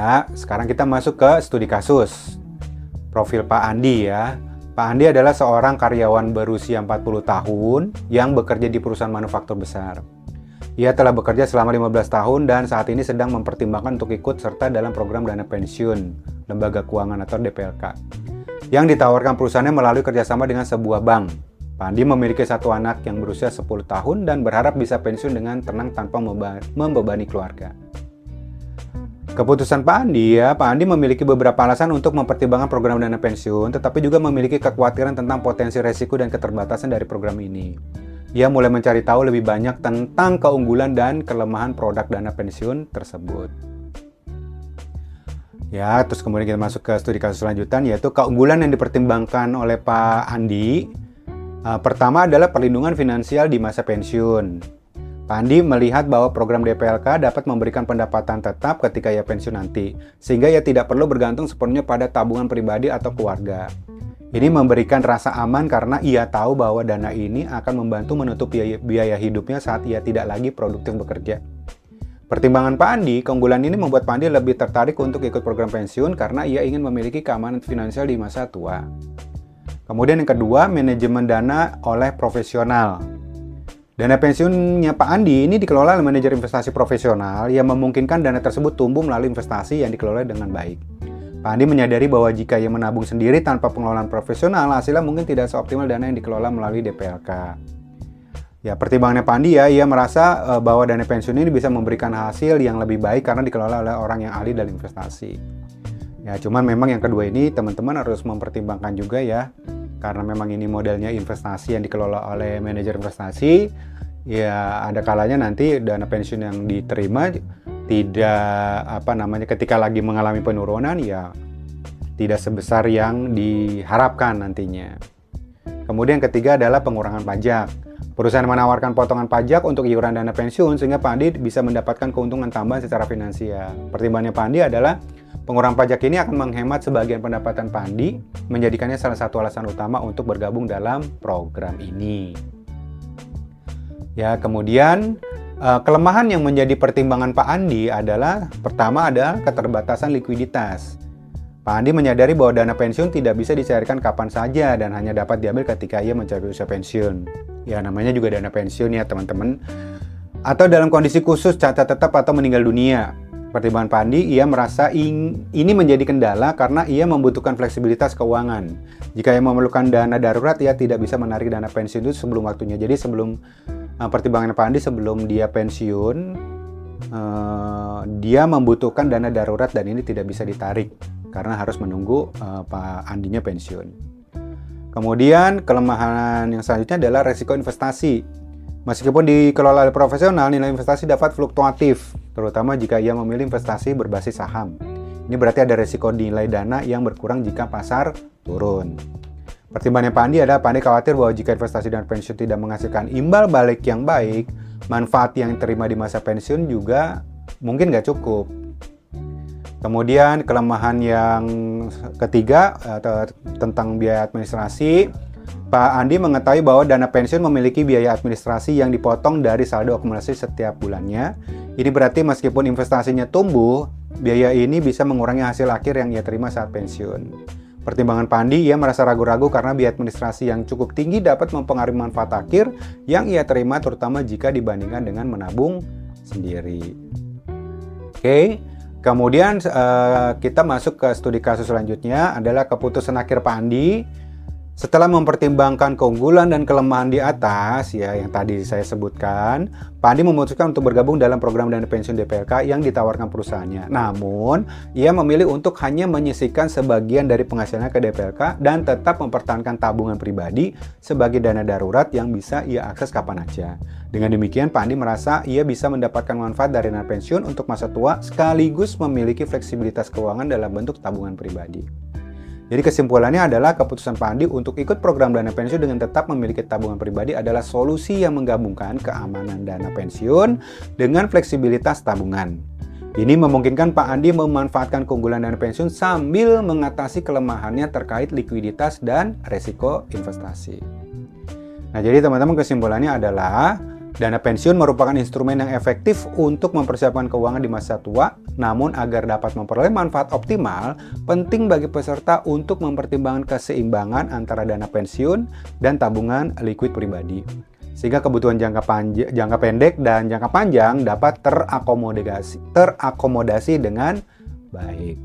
Ya, sekarang kita masuk ke studi kasus. Profil Pak Andi ya. Pak Andi adalah seorang karyawan berusia 40 tahun yang bekerja di perusahaan manufaktur besar. Ia telah bekerja selama 15 tahun dan saat ini sedang mempertimbangkan untuk ikut serta dalam program dana pensiun Lembaga Keuangan atau DPLK yang ditawarkan perusahaannya melalui kerjasama dengan sebuah bank. Pak Andi memiliki satu anak yang berusia 10 tahun dan berharap bisa pensiun dengan tenang tanpa membebani keluarga. Keputusan Pak Andi memiliki beberapa alasan untuk mempertimbangkan program dana pensiun, tetapi juga memiliki kekhawatiran tentang potensi resiko dan keterbatasan dari program ini. Ia mulai mencari tahu lebih banyak tentang keunggulan dan kelemahan produk dana pensiun tersebut. Ya, terus kemudian kita masuk ke studi kasus lanjutan, yaitu keunggulan yang dipertimbangkan oleh Pak Andi. Pertama adalah perlindungan finansial di masa pensiun. Pak Andi melihat bahwa program DPLK dapat memberikan pendapatan tetap ketika ia pensiun nanti, sehingga ia tidak perlu bergantung sepenuhnya pada tabungan pribadi atau keluarga. Ini memberikan rasa aman karena ia tahu bahwa dana ini akan membantu menutup biaya hidupnya saat ia tidak lagi produktif bekerja. Pertimbangan Pak Andi, keunggulan ini membuat Pak Andi lebih tertarik untuk ikut program pensiun karena ia ingin memiliki keamanan finansial di masa tua. Kemudian yang kedua, manajemen dana oleh profesional. Dana pensiunnya Pak Andi ini dikelola oleh manajer investasi profesional yang memungkinkan dana tersebut tumbuh melalui investasi yang dikelola dengan baik. Pak Andi menyadari bahwa jika ia menabung sendiri tanpa pengelolaan profesional, hasilnya mungkin tidak seoptimal dana yang dikelola melalui DPLK. Ya, pertimbangannya Pak Andi ya, ia merasa bahwa dana pensiun ini bisa memberikan hasil yang lebih baik karena dikelola oleh orang yang ahli dalam investasi. Ya, cuman memang yang kedua ini teman-teman harus mempertimbangkan juga ya. Karena memang ini modelnya investasi yang dikelola oleh manajer investasi, ya ada kalanya nanti dana pensiun yang diterima tidak ketika lagi mengalami penurunan ya tidak sebesar yang diharapkan nantinya. Kemudian yang ketiga adalah pengurangan pajak. Perusahaan menawarkan potongan pajak untuk iuran dana pensiun sehingga Pak Andi bisa mendapatkan keuntungan tambahan secara finansial. Pertimbangannya Pak Andi adalah pengurangan pajak ini akan menghemat sebagian pendapatan Pak Andi, menjadikannya salah satu alasan utama untuk bergabung dalam program ini. Ya, kemudian kelemahan yang menjadi pertimbangan Pak Andi adalah pertama adalah keterbatasan likuiditas. Pak Andi menyadari bahwa dana pensiun tidak bisa dicairkan kapan saja dan hanya dapat diambil ketika ia mencapai usia pensiun. Ya, namanya juga dana pensiun ya teman-teman. Atau dalam kondisi khusus cacat tetap atau meninggal dunia. Pertimbangan Pak Andi, ia merasa ini menjadi kendala karena ia membutuhkan fleksibilitas keuangan. Jika ia memerlukan dana darurat, ia tidak bisa menarik dana pensiun itu sebelum waktunya. Jadi sebelum pertimbangan Pak Andi sebelum dia pensiun, dia membutuhkan dana darurat dan ini tidak bisa ditarik karena harus menunggu Pak Andinya pensiun. Kemudian kelemahan yang selanjutnya adalah resiko investasi. Meskipun dikelola oleh profesional, nilai investasi dapat fluktuatif, terutama jika ia memilih investasi berbasis saham. Ini berarti ada resiko nilai dana yang berkurang jika pasar turun. Pertimbangan Pak Andi adalah Pak Andi khawatir bahwa jika investasi dan pensiun tidak menghasilkan imbal balik yang baik, manfaat yang diterima di masa pensiun juga mungkin nggak cukup. Kemudian kelemahan yang ketiga tentang biaya administrasi. Pak Andi mengetahui bahwa dana pensiun memiliki biaya administrasi yang dipotong dari saldo akumulasi setiap bulannya. Ini berarti meskipun investasinya tumbuh, biaya ini bisa mengurangi hasil akhir yang ia terima saat pensiun. Pertimbangan Pak Andi, ia merasa ragu-ragu karena biaya administrasi yang cukup tinggi dapat mempengaruhi manfaat akhir yang ia terima terutama jika dibandingkan dengan menabung sendiri. Oke, kemudian kita masuk ke studi kasus selanjutnya adalah keputusan akhir Pak Andi. Setelah mempertimbangkan keunggulan dan kelemahan di atas, ya yang tadi saya sebutkan, Pak Andi memutuskan untuk bergabung dalam program dana pensiun DPLK yang ditawarkan perusahaannya. Namun, ia memilih untuk hanya menyisihkan sebagian dari penghasilannya ke DPLK dan tetap mempertahankan tabungan pribadi sebagai dana darurat yang bisa ia akses kapan aja. Dengan demikian, Pak Andi merasa ia bisa mendapatkan manfaat dari dana pensiun untuk masa tua sekaligus memiliki fleksibilitas keuangan dalam bentuk tabungan pribadi. Jadi kesimpulannya adalah keputusan Pak Andi untuk ikut program dana pensiun dengan tetap memiliki tabungan pribadi adalah solusi yang menggabungkan keamanan dana pensiun dengan fleksibilitas tabungan. Ini memungkinkan Pak Andi memanfaatkan keunggulan dana pensiun sambil mengatasi kelemahannya terkait likuiditas dan resiko investasi. Nah, jadi teman-teman kesimpulannya adalah Dana pensiun merupakan instrumen yang efektif untuk mempersiapkan keuangan di masa tua, namun agar dapat memperoleh manfaat optimal, penting bagi peserta untuk mempertimbangkan keseimbangan antara dana pensiun dan tabungan likuid pribadi. Sehingga kebutuhan jangka pendek dan jangka panjang dapat terakomodasi dengan baik.